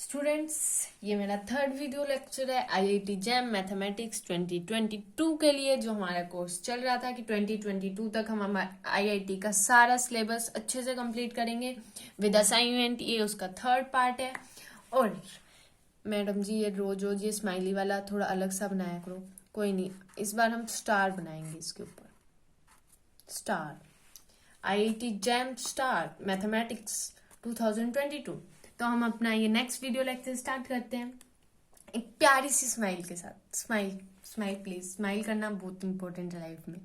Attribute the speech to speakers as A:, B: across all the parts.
A: Students, ये मेरा third video lecture है आईआईटी जैम मैथमेटिक्स 2022 के लिए, जो हमारा कोर्स चल रहा था कि 2022 तक हम आईआईटी का सारा सिलेबस अच्छे से कंप्लीट करेंगे विद असाइनमेंट। ये उसका थर्ड पार्ट है। और मैडम जी, ये रोज रोज ये स्माइली वाला थोड़ा अलग सा बनाया करो। कोई नहीं, इस बार हम स्टार बनाएंगे इसके ऊपर। Star IIT jam star mathematics 2022। तो हम अपना ये नेक्स्ट वीडियो लेक्चर स्टार्ट करते हैं एक प्यारी सी स्माइल के साथ। स्माइल स्माइल प्लीज, स्माइल करना बहुत इंपॉर्टेंट है लाइफ में।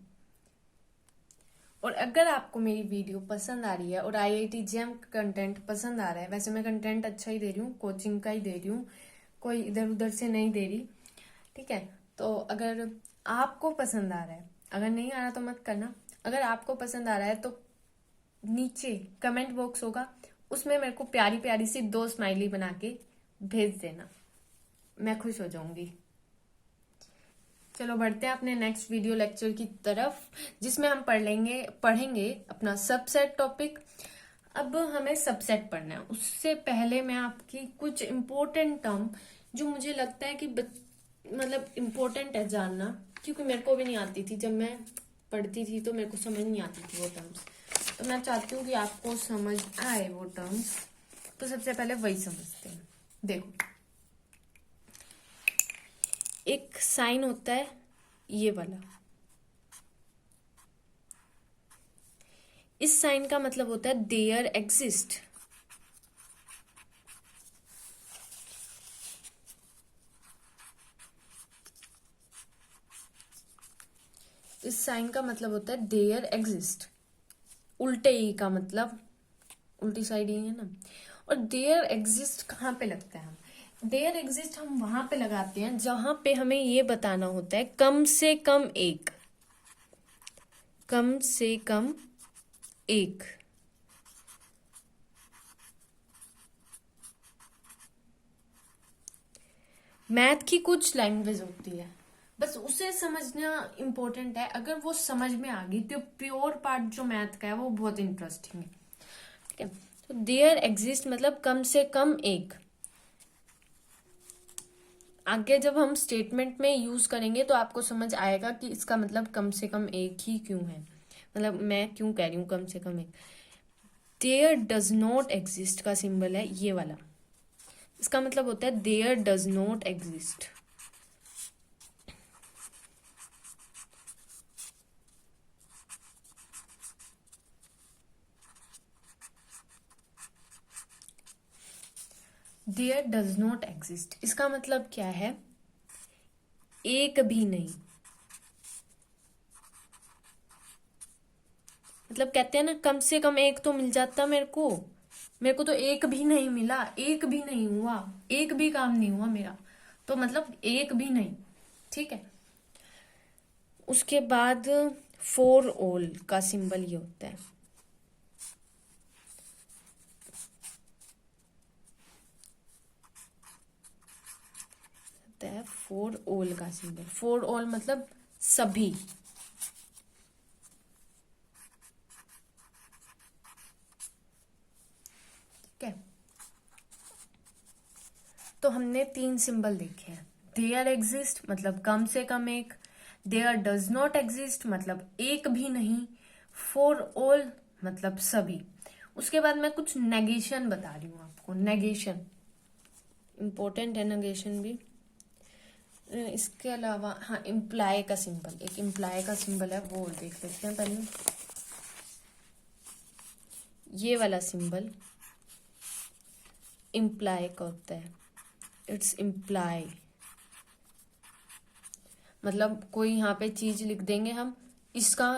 A: और अगर आपको मेरी वीडियो पसंद आ रही है और आईआईटी जैम कंटेंट पसंद आ रहा है, वैसे मैं कंटेंट अच्छा ही दे रही हूँ, कोचिंग का ही दे रही हूँ, कोई इधर उधर से नहीं दे रही, ठीक है। तो अगर आपको पसंद आ रहा है, अगर नहीं आ रहा तो मत करना, अगर आपको पसंद आ रहा है तो नीचे कमेंट बॉक्स होगा, उसमें मेरे को प्यारी प्यारी सी 2 स्माइली बना के भेज देना, मैं खुश हो जाऊंगी। चलो बढ़ते हैं अपने नेक्स्ट वीडियो लेक्चर की तरफ, जिसमें हम पढ़ेंगे अपना सबसेट टॉपिक। अब हमें सबसेट पढ़ना है, उससे पहले मैं आपकी कुछ इम्पोर्टेंट टर्म जो मुझे लगता है कि मतलब इम्पोर्टेंट है जानना, क्योंकि मेरे को भी नहीं आती थी, जब मैं पढ़ती थी तो मेरे को समझ नहीं आती थी वो टर्म्स, तो मैं चाहती हूँ कि आपको समझ आए वो टर्म्स। तो सबसे पहले वही समझते हैं। देखो, एक साइन होता है ये वाला, इस साइन का मतलब होता है देयर एग्जिस्ट। इस साइन का मतलब होता है देयर एग्जिस्ट। उल्टे ई का मतलब उल्टी साइड ही है ना। और देयर एग्जिस्ट कहाँ पे लगता है? हम देयर एग्जिस्ट हम वहां पे लगाते हैं जहां पे हमें ये बताना होता है कम से कम एक, कम से कम एक। मैथ की कुछ लैंग्वेज होती है, बस उसे समझना इंपॉर्टेंट है। अगर वो समझ में आ गई तो प्योर पार्ट जो मैथ का है वो बहुत इंटरेस्टिंग है, ठीक है। तो देयर एग्जिस्ट मतलब कम से कम एक। आगे जब हम स्टेटमेंट में यूज करेंगे तो आपको समझ आएगा कि इसका मतलब कम से कम एक ही क्यों है, मतलब मैं क्यों कह रही हूँ कम से कम एक। देयर डज नॉट एग्जिस्ट का सिंबल है ये वाला, इसका मतलब होता है there does not exist. There does not exist इसका मतलब क्या है? एक भी नहीं। मतलब कहते हैं ना, कम से कम एक तो मिल जाता मेरे को तो एक भी नहीं मिला, एक भी नहीं हुआ, एक भी काम नहीं हुआ मेरा, तो मतलब एक भी नहीं, ठीक है। उसके बाद फॉर ऑल का सिंबल ये होता है फॉर ऑल का सिंबल। फॉर ऑल मतलब सभी, ठीक है। तो हमने 3 सिंबल देखे हैं। देयर एग्जिस्ट मतलब कम से कम एक, देयर डज नॉट एग्जिस्ट मतलब एक भी नहीं, फॉर ऑल मतलब सभी। उसके बाद मैं कुछ नेगेशन बता रही हूँ आपको। नेगेशन इंपॉर्टेंट है, नेगेशन भी। इसके अलावा हाँ, इम्प्लाई का सिंबल, एक इम्प्लाई का सिंबल है वो देख लेते हैं पहले। ये वाला सिंबल इम्प्लाई का होता है, इट्स इम्प्लाई। मतलब कोई यहाँ पे चीज लिख देंगे हम, इसका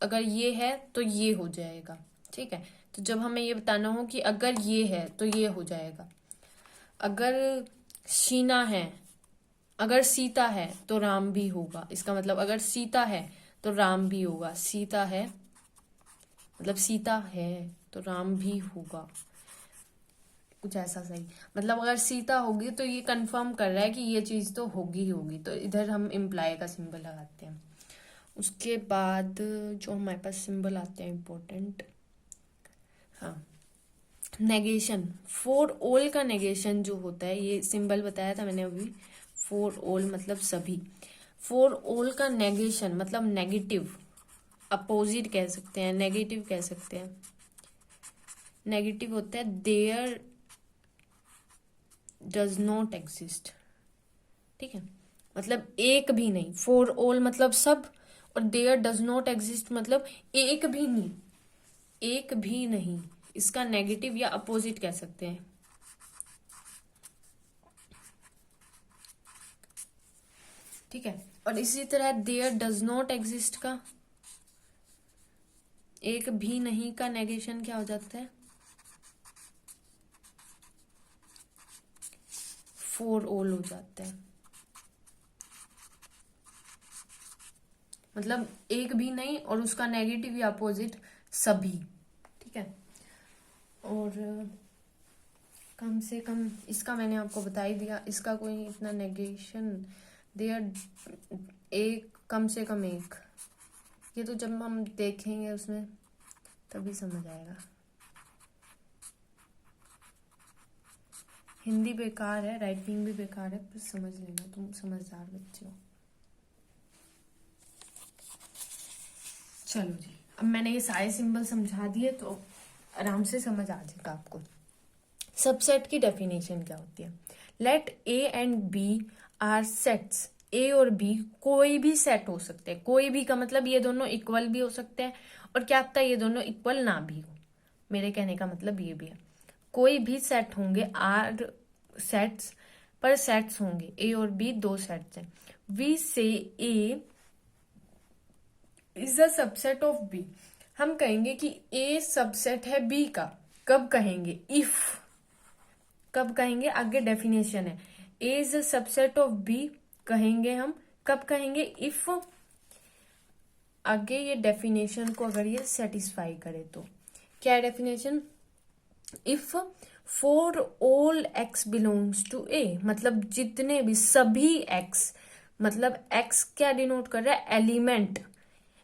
A: अगर ये है तो ये हो जाएगा, ठीक है। तो जब हमें ये बताना हो कि अगर ये है तो ये हो जाएगा। अगर शीना है, अगर सीता है तो राम भी होगा, इसका मतलब अगर सीता है तो राम भी होगा। सीता है मतलब सीता है तो राम भी होगा, कुछ ऐसा सही। मतलब अगर सीता होगी तो ये कंफर्म कर रहा है कि ये चीज तो होगी ही होगी, तो इधर हम इम्प्लाई का सिंबल लगाते हैं। उसके बाद जो हमारे पास सिंबल आते हैं इम्पोर्टेंट, हाँ, नेगेशन, फॉर ऑल का नेगेशन जो होता है, ये सिंबल बताया था मैंने अभी, फॉर ऑल मतलब सभी, फॉर ऑल का नेगेशन मतलब नेगेटिव, अपोजिट कह सकते हैं, नेगेटिव कह सकते हैं। नेगेटिव होता है देयर डज नॉट एग्जिस्ट, ठीक है, मतलब एक भी नहीं, फॉर ऑल मतलब सब, और देयर डज नॉट एग्जिस्ट मतलब एक भी नहीं, एक भी नहीं, इसका नेगेटिव या अपोजिट कह सकते हैं। ठीक है, और इसी तरह देयर डज नॉट एग्जिस्ट का, एक भी नहीं का नेगेशन क्या हो जाता है, फॉर ऑल हो जाता है, मतलब एक भी नहीं और उसका नेगेटिव या अपोजिट सभी। ठीक है, और कम से कम इसका मैंने आपको बता ही दिया, इसका कोई इतना नेगेशन, देयर एक, कम से कम एक, ये तो जब हम देखेंगे उसमें तभी समझ आएगा। हिंदी बेकार है, राइटिंग भी बेकार है, पर समझ लेना, तुम समझदार बच्चे हो। चलो जी, अब मैंने ये सारे सिंबल समझा दिए तो आराम से समझ आ जाएगा आपको। सबसेट की डेफिनेशन क्या होती है? Let A and B are sets, A और बी कोई भी सेट हो सकते हैं, कोई भी का मतलब ये दोनों इक्वल भी हो सकते हैं, और क्या पता ये दोनों इक्वल ना भी हो, मेरे कहने का मतलब ये भी है, कोई भी सेट होंगे, आर सेट्स, पर सेट्स होंगे, ए और बी दो सेट्स हैं। We say A is a subset of B, हम कहेंगे कि ए सबसेट है बी का, कब कहेंगे? इफ, कब कहेंगे? आगे डेफिनेशन है, A is a subset of B कहेंगे हम, कब कहेंगे? इफ, आगे ये डेफिनेशन को अगर ये सेटिस्फाई करे तो क्या है definition? If for all x belongs to A, मतलब जितने भी, सभी एक्स, मतलब एक्स क्या डिनोट कर रहा है? एलिमेंट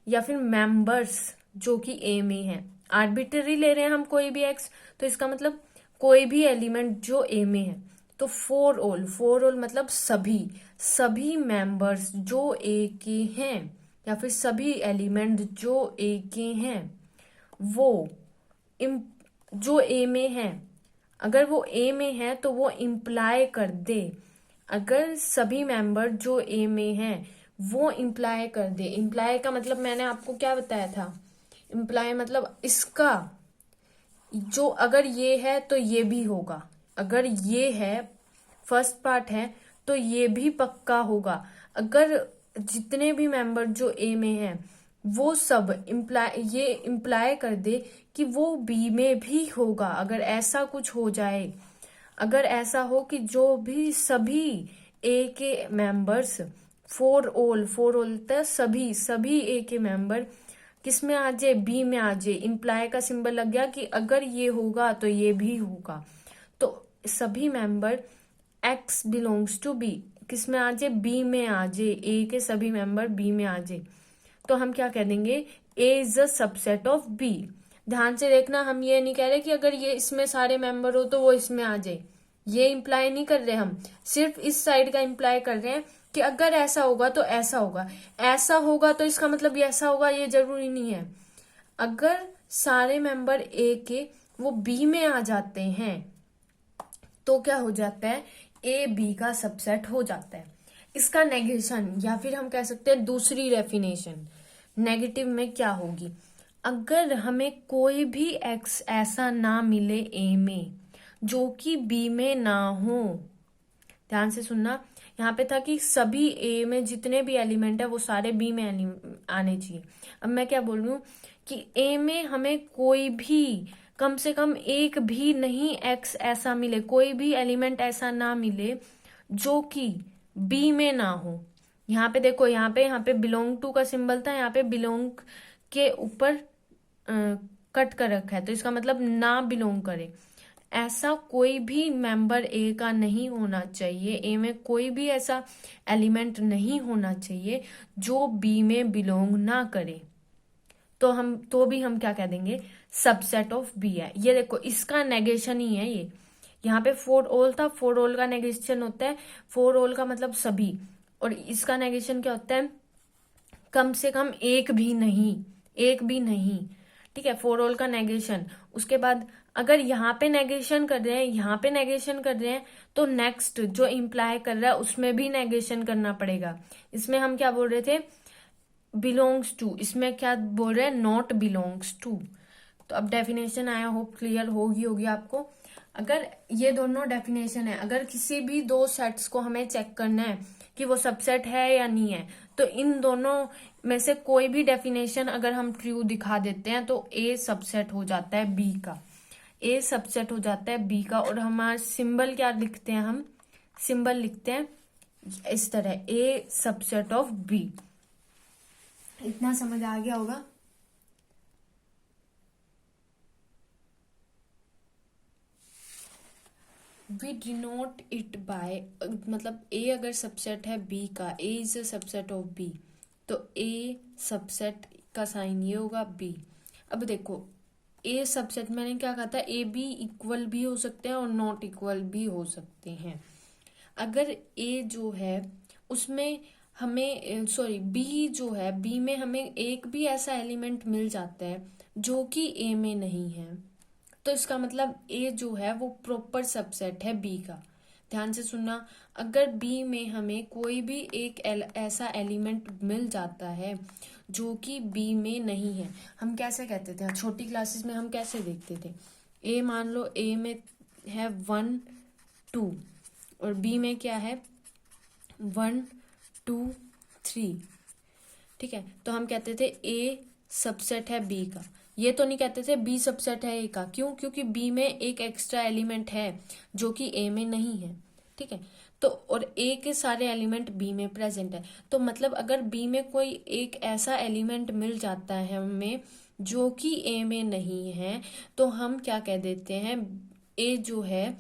A: या फिर मेंबर्स जो कि ए में है, आर्बिट्ररी ले रहे हैं हम कोई भी एक्स, तो इसका मतलब कोई भी एलिमेंट जो ए में है, तो फॉर ऑल, फॉर ऑल मतलब सभी, सभी मेंबर्स जो ए के हैं या फिर सभी एलिमेंट जो ए के हैं, वो जो ए में है, अगर वो ए में है तो वो इम्प्लाई कर दे, अगर सभी मेंबर जो ए में हैं वो इम्प्लाई कर दे। इम्प्लाई का मतलब मैंने आपको क्या बताया था? इम्प्लाई मतलब इसका जो, अगर ये है तो ये भी होगा, अगर ये है, फर्स्ट पार्ट है, तो ये भी पक्का होगा, अगर जितने भी मेंबर जो ए में हैं वो सब इम्प्लाई, ये इम्प्लाई कर दे कि वो बी में भी होगा, अगर ऐसा कुछ हो जाए, अगर ऐसा हो कि जो भी सभी ए के members, for all, for all तक सभी, सभी ए के मेंबर किस में आ जाए? बी में आ जाए, इम्प्लाई का सिंबल लग गया कि अगर ये होगा तो ये भी होगा, तो सभी member x belongs to B किस में आ जाए? बी में आ जाए, ए के सभी मेंबर बी में आ जाए, तो हम क्या कह देंगे? A is a subset of B. ध्यान से देखना, हम ये नहीं कह रहे कि अगर ये इसमें सारे मेंबर हो तो वो इसमें आ जाए, ये इम्प्लाई नहीं कर रहे हम, सिर्फ इस साइड का इम्प्लाई कर रहे हैं कि अगर ऐसा होगा तो ऐसा होगा, ऐसा होगा तो इसका मतलब ये ऐसा होगा, ये जरूरी नहीं है। अगर सारे मेंबर ए के वो बी में आ जाते हैं तो क्या हो जाता है? ए बी का सबसेट हो जाता है। इसका नेगेशन, या फिर हम कह सकते हैं दूसरी डेफिनेशन, नेगेटिव में क्या होगी? अगर हमें कोई भी एक्स ऐसा ना मिले ए में जो कि बी में ना हो, ध्यान से सुनना, यहाँ पे था कि सभी ए में जितने भी एलिमेंट है वो सारे बी में आने चाहिए। अब मैं क्या बोल रही हूँ कि ए में हमें कोई भी, कम से कम एक भी नहीं एक्स ऐसा मिले, कोई भी एलिमेंट ऐसा ना मिले जो कि बी में ना हो। यहाँ पे देखो, यहाँ पे बिलोंग टू का सिंबल था, यहाँ पे बिलोंग के ऊपर कट कर रखा है, तो इसका मतलब ना बिलोंग करे, ऐसा कोई भी मेंबर ए का नहीं होना चाहिए, ए में कोई भी ऐसा एलिमेंट नहीं होना चाहिए जो बी में बिलोंग ना करे, तो भी हम क्या कह देंगे? सबसेट ऑफ बी है। ये देखो इसका नेगेशन ही है ये, यहाँ पे फॉर ऑल था, फॉर ऑल का नेगेशन होता है, फॉर ऑल का मतलब सभी, और इसका नेगेशन क्या होता है, कम से कम एक भी नहीं, एक भी नहीं। ठीक है, फॉर ऑल का नेगेशन। उसके बाद अगर यहाँ पे नेगेशन कर रहे हैं, यहाँ पे नेगेशन कर रहे हैं, तो नेक्स्ट जो इम्प्लाई कर रहा है उसमें भी नेगेशन करना पड़ेगा। इसमें हम क्या बोल रहे थे, बिलोंग्स टू, इसमें क्या बोल रहे हैं, नॉट बिलोंग्स टू। तो अब डेफिनेशन आया, होप क्लियर होगी आपको। अगर ये दोनों डेफिनेशन है, अगर किसी भी दो सेट्स को हमें चेक करना है कि वो सबसेट है या नहीं है, तो इन दोनों में से कोई भी डेफिनेशन अगर हम ट्रू दिखा देते हैं तो ए सबसेट हो जाता है बी का, ए सबसेट हो जाता है बी का। और हमारा सिंबल क्या लिखते हैं, हम सिंबल लिखते हैं इस तरह, ए सबसेट ऑफ बी। इतना समझ आ गया होगा। वी डिनोट इट बाय, मतलब ए अगर सबसेट है बी का, A is a subset of B, तो ए सबसेट का साइन ये होगा बी। अब देखो ए सबसेट, मैंने क्या कहा था, ए बी इक्वल भी हो सकते हैं और नॉट इक्वल भी हो सकते हैं। अगर ए जो है उसमें हमें, सॉरी बी जो है, बी में हमें एक भी ऐसा एलिमेंट मिल जाता है जो कि ए में नहीं है, तो इसका मतलब ए जो है वो प्रॉपर सबसेट है बी का। ध्यान से सुनना, अगर बी में हमें कोई भी एक ऐसा एलिमेंट मिल जाता है जो कि बी में नहीं है, हम कैसे कहते थे, छोटी क्लासेस में हम कैसे देखते थे, ए मान लो ए में है 1 2 और बी में क्या है 1 2 3, ठीक है, तो हम कहते थे ए सबसेट है बी का। ये तो नहीं कहते थे बी सबसेट है ए का, क्यों, क्योंकि बी में एक एक्स्ट्रा एलिमेंट है जो कि ए में नहीं है। ठीक है, तो और ए के सारे एलिमेंट बी में प्रेजेंट है, तो मतलब अगर बी में कोई एक ऐसा एलिमेंट मिल जाता है हमें जो कि ए में नहीं है, तो हम क्या कह देते हैं, ए जो है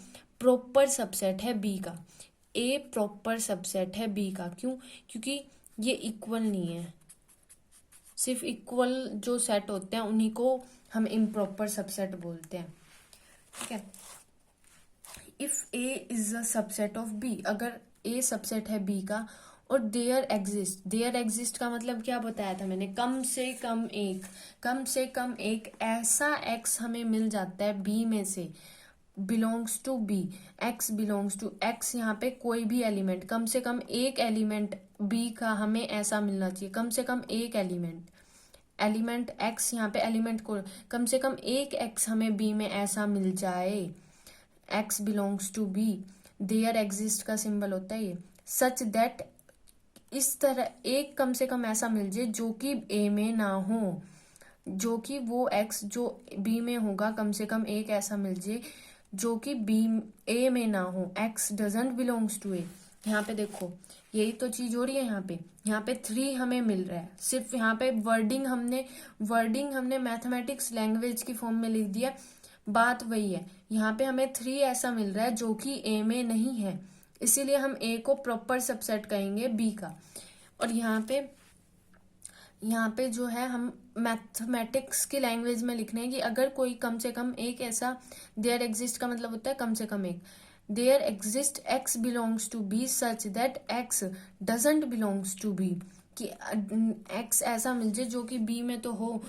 A: प्रॉपर सबसेट है बी का। ए प्रॉपर सबसेट है बी का, क्यों, क्योंकि ये इक्वल नहीं है, सिर्फ इक्वल जो सेट होते हैं उन्हीं को हम इम्प्रॉपर सबसेट बोलते हैं। ठीक है, if A is a subset of B, अगर ए सबसेट है बी का और देयर एग्जिस्ट, देयर एग्जिस्ट का मतलब क्या बताया था मैंने, कम से कम एक, कम से कम एक ऐसा एक्स हमें मिल जाता है बी में से, belongs to B, x belongs to x, यहाँ पे कोई भी एलिमेंट, कम से कम एक एलिमेंट बी का हमें ऐसा मिलना चाहिए, कम से कम एक एलिमेंट, एलिमेंट एक्स, यहाँ पे एलिमेंट को कम से कम एक एक्स हमें बी में ऐसा मिल जाए, x belongs to B, there exist का सिंबल होता है ये, सच दैट, इस तरह एक कम से कम ऐसा मिल जाए जो कि ए में ना हो, जो कि वो एक्स जो बी में होगा कम से कम एक ऐसा मिल जाए जो कि बी ए में ना हो, एक्स डजंट बिलोंग्स टू ए। यहाँ पे देखो यही तो चीज हो रही है, यहाँ पे 3 हमें मिल रहा है, सिर्फ यहाँ पे वर्डिंग हमने मैथमेटिक्स लैंग्वेज की फॉर्म में लिख दिया, बात वही है, यहाँ पे हमें 3 ऐसा मिल रहा है जो कि ए में नहीं है, इसीलिए हम ए को प्रॉपर सबसेट कहेंगे बी का। और यहाँ पे जो है हम मैथमेटिक्स की लैंग्वेज में लिखने हैं कि अगर कोई कम से कम एक ऐसा, देयर एग्जिस्ट का मतलब होता है कम से कम एक, there exist x belongs to B such that x doesn't belongs to B, कि एक्स ऐसा मिल जाए जो कि बी में तो हो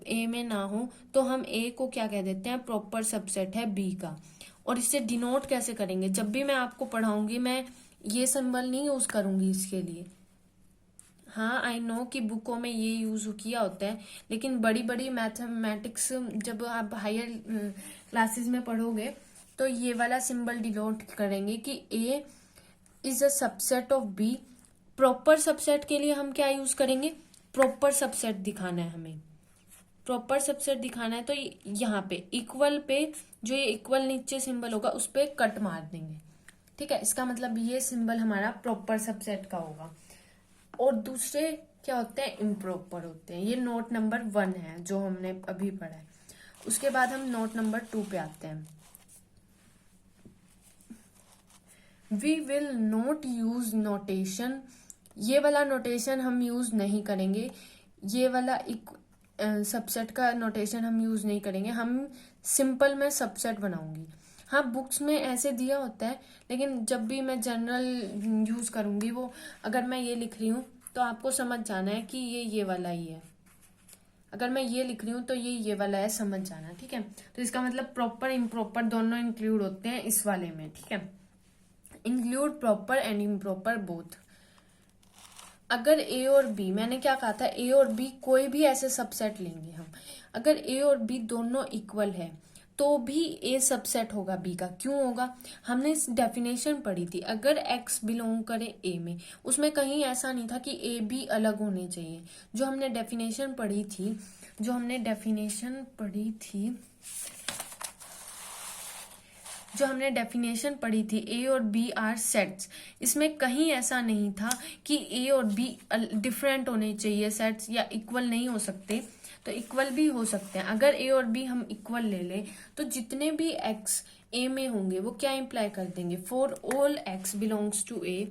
A: ए में ना हो, तो हम ए को क्या कह देते हैं, प्रॉपर सबसेट है बी का। और इसे डिनोट कैसे करेंगे, जब भी मैं आपको पढ़ाऊंगी मैं ये सिंबल नहीं यूज करूंगी इसके लिए। हाँ आई नो कि बुकों में ये यूज किया होता है, लेकिन बड़ी बड़ी मैथमेटिक्स जब आप हायर क्लासेस में पढ़ोगे तो ये वाला सिंबल डिनोट करेंगे कि A is a subset of B. Proper subset के लिए हम क्या यूज करेंगे, प्रॉपर सबसेट दिखाना है हमें, प्रॉपर सबसेट दिखाना है, तो यहाँ पे इक्वल पे जो ये इक्वल नीचे सिंबल होगा उस पर कट मार देंगे। ठीक है, इसका मतलब ये सिंबल हमारा प्रॉपर सबसेट का होगा। और दूसरे क्या होते हैं, इम्प्रॉपर होते हैं। ये नोट नंबर 1 है जो हमने अभी पढ़ा है। उसके बाद हम नोट नंबर 2 पे आते हैं। We will not use notation, ये वाला नोटेशन हम यूज नहीं करेंगे, ये वाला सबसेट का नोटेशन हम यूज नहीं करेंगे, हम सिंपल में सबसेट बनाऊंगी। हाँ, बुक्स में ऐसे दिया होता है, लेकिन जब भी मैं जनरल यूज करूंगी वो, अगर मैं ये लिख रही हूँ तो आपको समझ जाना है कि ये वाला ही है। अगर मैं ये लिख रही हूँ तो ये वाला है, समझ जाना, ठीक है। तो इसका मतलब प्रॉपर इम्प्रॉपर दोनों इंक्लूड होते हैं इस वाले में, ठीक है। Include proper and improper both. अगर ए और बी, मैंने क्या कहा था, ए और बी कोई भी ऐसे सबसेट लेंगे हम, अगर ए और बी दोनों इक्वल है तो भी ए सबसेट होगा बी का। क्यों होगा? हमने इस डेफिनेशन पढ़ी थी, अगर एक्स बिलोंग करे ए में, उसमें कहीं ऐसा नहीं था कि ए बी अलग होने चाहिए। जो हमने डेफिनेशन पढ़ी थी, ए और बी आर सेट्स, इसमें कहीं ऐसा नहीं था कि ए और बी डिफरेंट होने चाहिए सेट्स, या इक्वल नहीं हो सकते, तो इक्वल भी हो सकते हैं। अगर ए और बी हम इक्वल ले लें तो जितने भी एक्स ए में होंगे वो क्या इंप्लाई कर देंगे, for all x belongs to A,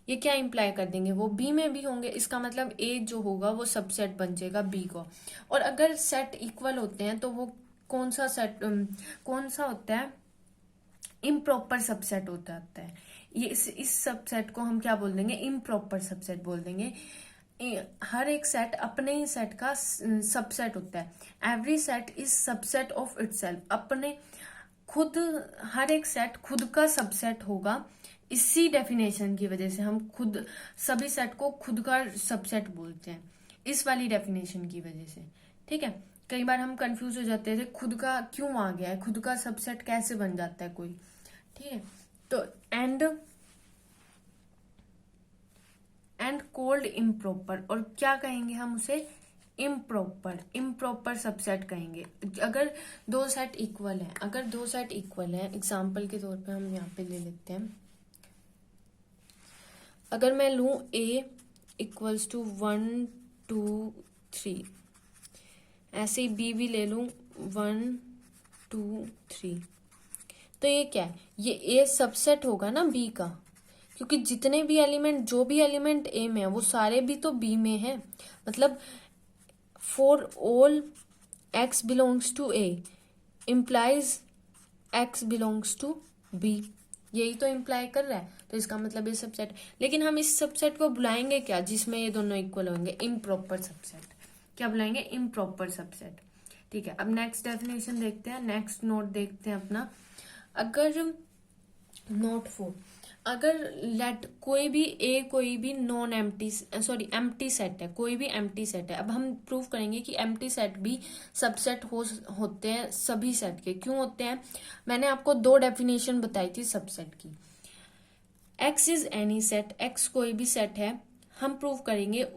A: ये क्या इंप्लाई कर देंगे, वो बी में भी होंगे। इसका मतलब ए जो होगा वो सबसेट बन जाएगा बी को। और अगर सेट इक्वल होते हैं तो वो कौन सा होता है, इम्प्रॉपर सबसेट होता है। ये इस सबसेट को हम क्या बोल देंगे, इम्प्रॉपर सबसेट बोल देंगे। हर एक सेट अपने ही सेट का सबसेट होता है। Every set is subset of itself, अपने खुद, हर एक सेट खुद का सबसेट होगा। इसी डेफिनेशन की वजह से हम खुद सभी सेट को खुद का सबसेट बोलते हैं, इस वाली डेफिनेशन की वजह से, ठीक है। कई बार हम कंफ्यूज हो जाते थे, खुद का क्यों आ गया है, खुद का सबसेट कैसे बन जाता है कोई, ठीक है। तो एंड कोल्ड इम्प्रॉपर, और क्या कहेंगे हम उसे, इम्प्रॉपर सबसेट कहेंगे। अगर दो सेट इक्वल है, एग्जांपल के तौर पे हम यहाँ पे ले लेते हैं, अगर मैं लूं a इक्वल्स टू 1 2 3, ऐसे ही b भी ले लूं 1 2 3, तो ये क्या है, ये a सबसेट होगा ना b का, क्योंकि जितने भी एलिमेंट, जो भी एलिमेंट ए में है वो सारे भी तो बी में है। मतलब for all x belongs to A implies x belongs to B, यही तो इम्प्लाई कर रहा है। तो इसका मतलब ये सबसेट, लेकिन हम इस सबसेट को बुलाएंगे क्या जिसमें ये दोनों इक्वल होंगे, इम्प्रॉपर सबसेट। क्या बुलाएंगे, इम्प्रॉपर सबसेट, ठीक है। अब नेक्स्ट डेफिनेशन देखते हैं, नेक्स्ट नोट देखते हैं अपना। अगर नोट 4, अगर लेट कोई भी नॉन एम्प्टी एम्प्टी सेट है, कोई भी एम्प्टी सेट है। अब हम प्रूव करेंगे कि एम्प्टी सेट भी सबसेट होते हैं सभी सेट के। क्यों होते हैं? मैंने आपको 2 डेफिनेशन बताई थी सबसेट की। X is any set, x कोई भी सेट है, हम प्रूव करेंगे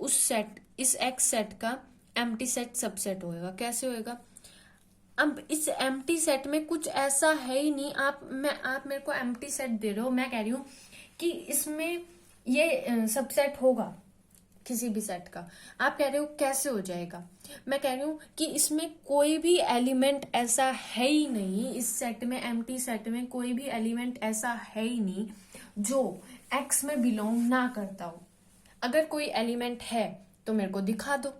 A: इस एक्स सेट का एम्प्टी सेट सबसेट होएगा। कैसे होएगा? अब इस एम्प्टी सेट में कुछ ऐसा है ही नहीं। आप मेरे को एम्प्टी सेट दे रहे हो, मैं कह रही हूँ कि इसमें ये सबसेट होगा किसी भी सेट का। आप कह रहे हो कैसे हो जाएगा? मैं कह रही हूँ कि इसमें कोई भी एलिमेंट ऐसा है ही नहीं, इस सेट में, एम्प्टी सेट में कोई भी एलिमेंट ऐसा है ही नहीं जो एक्स में बिलोंग ना करता हो। अगर कोई एलिमेंट है तो मेरे को दिखा दो,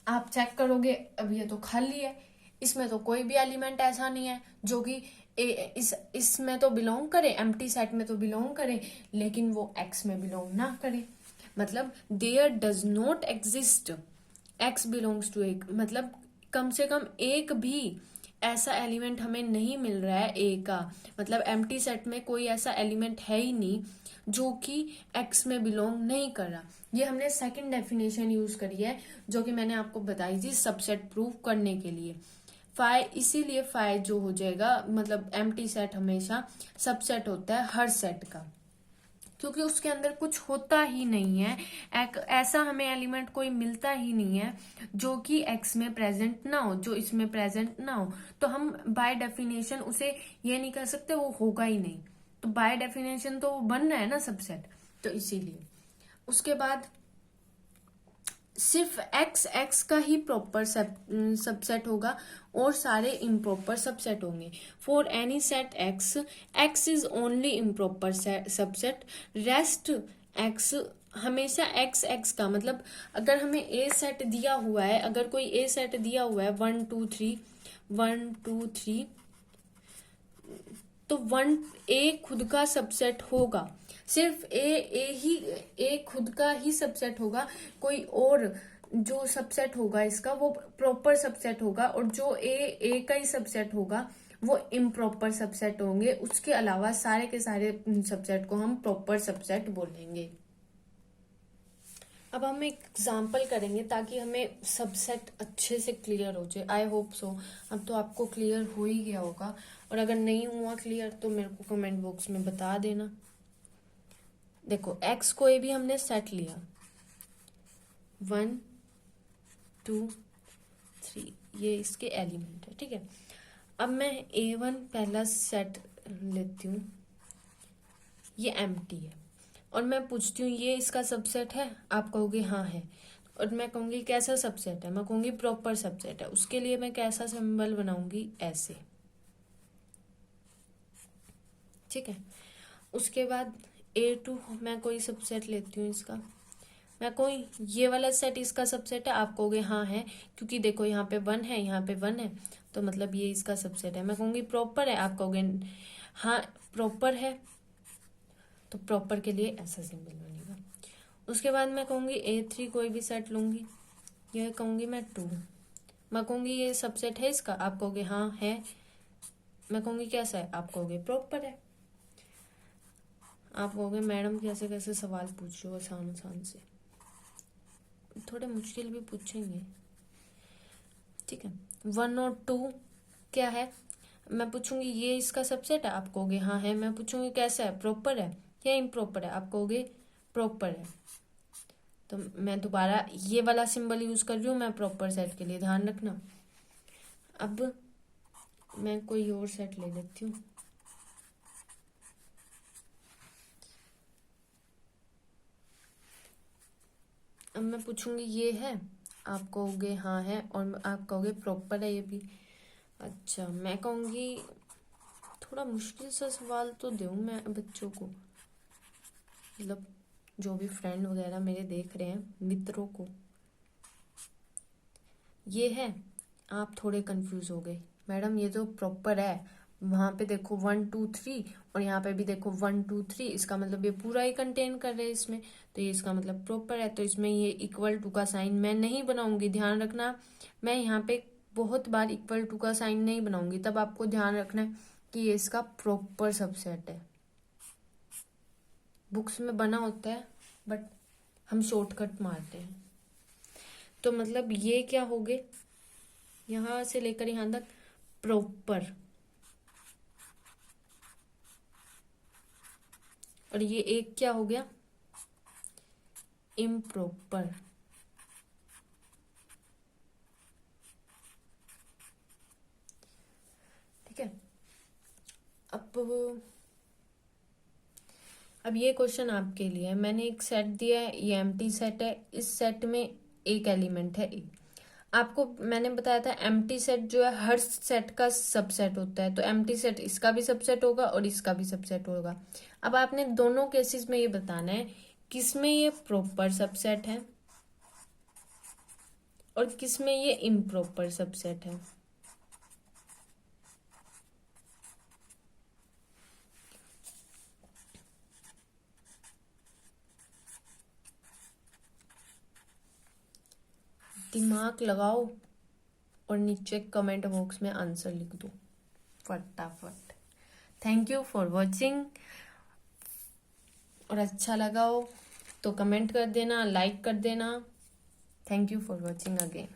A: आप चेक करोगे, अब ये तो खाली है, इसमें तो कोई भी एलिमेंट ऐसा नहीं है जो कि इसमें तो बिलोंग करे, एम्प्टी सेट में तो बिलोंग करे, लेकिन वो एक्स में बिलोंग ना करे। मतलब there does not exist x belongs to A, मतलब कम से कम एक भी ऐसा एलिमेंट हमें नहीं मिल रहा है ए का। मतलब एम्प्टी सेट में कोई ऐसा एलिमेंट है ही नहीं जो कि एक्स में बिलोंग नहीं कर रहा। ये हमने सेकंड डेफिनेशन यूज करी है जो कि मैंने आपको बताई थी सबसेट प्रूव करने के लिए। इसीलिए फाई जो हो जाएगा, मतलब एम्प्टी सेट हमेशा सबसेट होता है हर सेट का, क्योंकि उसके अंदर कुछ होता ही नहीं है। ऐसा हमें एलिमेंट कोई मिलता ही नहीं है जो कि एक्स में प्रेजेंट ना हो, जो इसमें प्रेजेंट ना हो। तो हम बाय डेफिनेशन उसे ये नहीं कर सकते वो होगा ही नहीं। तो बाय डेफिनेशन तो वो बन रहा है ना सबसेट, तो इसीलिए। उसके बाद सिर्फ एक्स का ही प्रॉपर सबसेट होगा और सारे इम्प्रॉपर सबसेट होंगे। For any set x is only improper subset, rest x हमेशा एक्स एक्स का मतलब अगर हमें ए सेट दिया हुआ है, अगर कोई ए सेट दिया हुआ है 1 2 3 1 2 3, तो 1 ए खुद का सबसेट होगा, सिर्फ ए खुद का ही सबसेट होगा। कोई और जो सबसेट होगा इसका वो प्रॉपर सबसेट होगा, और जो ए का ही सबसेट होगा वो इम्प्रॉपर सबसेट होंगे। उसके अलावा सारे के सारे सबसेट को हम प्रॉपर सबसेट बोलेंगे। अब हम एक एग्जाम्पल करेंगे ताकि हमें सबसेट अच्छे से क्लियर हो जाए। आई होप सो अब तो आपको क्लियर हो ही गया होगा, और अगर नहीं हुआ क्लियर तो मेरे को कमेंट बॉक्स में बता देना। देखो एक्स कोई भी हमने सेट लिया 1 2 3, ये इसके एलिमेंट है, ठीक है। अब मैं A1 पहला सेट लेती हूँ, ये एम्प्टी है, और मैं पूछती हूँ ये इसका सबसेट है, आप कहोगे हाँ है, और मैं कहूंगी कैसा सबसेट है, मैं कहूंगी प्रॉपर सबसेट है। उसके लिए मैं कैसा सिंबल बनाऊंगी, ऐसे, ठीक है। उसके बाद A2 मैं कोई सबसेट लेती हूँ इसका, मैं कोई ये वाला सेट इसका सबसेट है, आप कहोगे हाँ है, क्योंकि देखो यहाँ पे 1 है, यहाँ पे 1 है, तो मतलब ये इसका सबसेट है। मैं कहूंगी प्रॉपर है, आप कहोगे हाँ प्रॉपर है, तो प्रॉपर के लिए ऐसा सिंबल बनेगा। उसके बाद मैं कहूंगी A3 कोई भी सेट लूंगी, यह कहूंगी मैं 2, मैं कहूंगी ये सबसेट है इसका, आप कहोगे हाँ है, मैं कहूंगी कैसा है, आप कहोगे प्रॉपर है। आप कहोगे मैडम कैसे कैसे सवाल पूछ रहे हो, आसान आसान से, थोड़े मुश्किल भी पूछेंगे, ठीक है। 1 और 2 क्या है, मैं पूछूंगी ये इसका सबसेट है, आप कहोगे हाँ है, मैं पूछूंगी कैसा है, प्रॉपर है या इम्प्रॉपर है, आप कहोगे प्रॉपर है। तो मैं दोबारा ये वाला सिंबल यूज कर रही हूँ मैं प्रॉपर सेट के लिए, ध्यान रखना। अब मैं कोई और सेट ले लेती हूँ, अब मैं पूछूंगी ये है, आप कहोगे हाँ है, और आप कहोगे प्रॉपर है ये भी। अच्छा मैं कहूंगी थोड़ा मुश्किल सा सवाल तो दूं मैं बच्चों को, मतलब जो भी फ्रेंड वगैरह मेरे देख रहे हैं, मित्रों को। ये है, आप थोड़े कंफ्यूज हो गए, मैडम ये तो प्रॉपर है, वहां पे देखो 1 2 3 और यहाँ पे भी देखो 1 2 3, इसका मतलब ये पूरा ही कंटेन कर रहे हैं इसमें, तो ये इसका मतलब प्रॉपर है। तो इसमें ये इक्वल टू का साइन मैं नहीं बनाऊंगी, ध्यान रखना। मैं यहाँ पे बहुत बार इक्वल टू का साइन नहीं बनाऊंगी, तब आपको ध्यान रखना है कि ये इसका प्रॉपर सबसेट है। बुक्स में बना होता है बट हम शॉर्टकट मारते हैं। तो मतलब ये क्या हो गए, यहां से लेकर यहां तक प्रॉपर, और ये एक क्या हो गया, इम्प्रॉपर। ठीक है। अब ये क्वेश्चन आपके लिए है। मैंने एक सेट दिया है, ये एम्प्टी सेट है, इस सेट में एक एलिमेंट है ए। आपको मैंने बताया था एम्प्टी सेट जो है हर सेट का सबसेट होता है, तो एम्प्टी सेट इसका भी सबसेट होगा और इसका भी सबसेट होगा। अब आपने दोनों केसेस में ये बताना है किसमें ये प्रॉपर सबसेट है और किसमें ये इम्प्रॉपर सबसेट है। दिमाग लगाओ और नीचे कमेंट बॉक्स में आंसर लिख दो फटाफट। थैंक यू फॉर वॉचिंग, और अच्छा लगा हो तो कमेंट कर देना, लाइक कर देना। Thank you for watching again.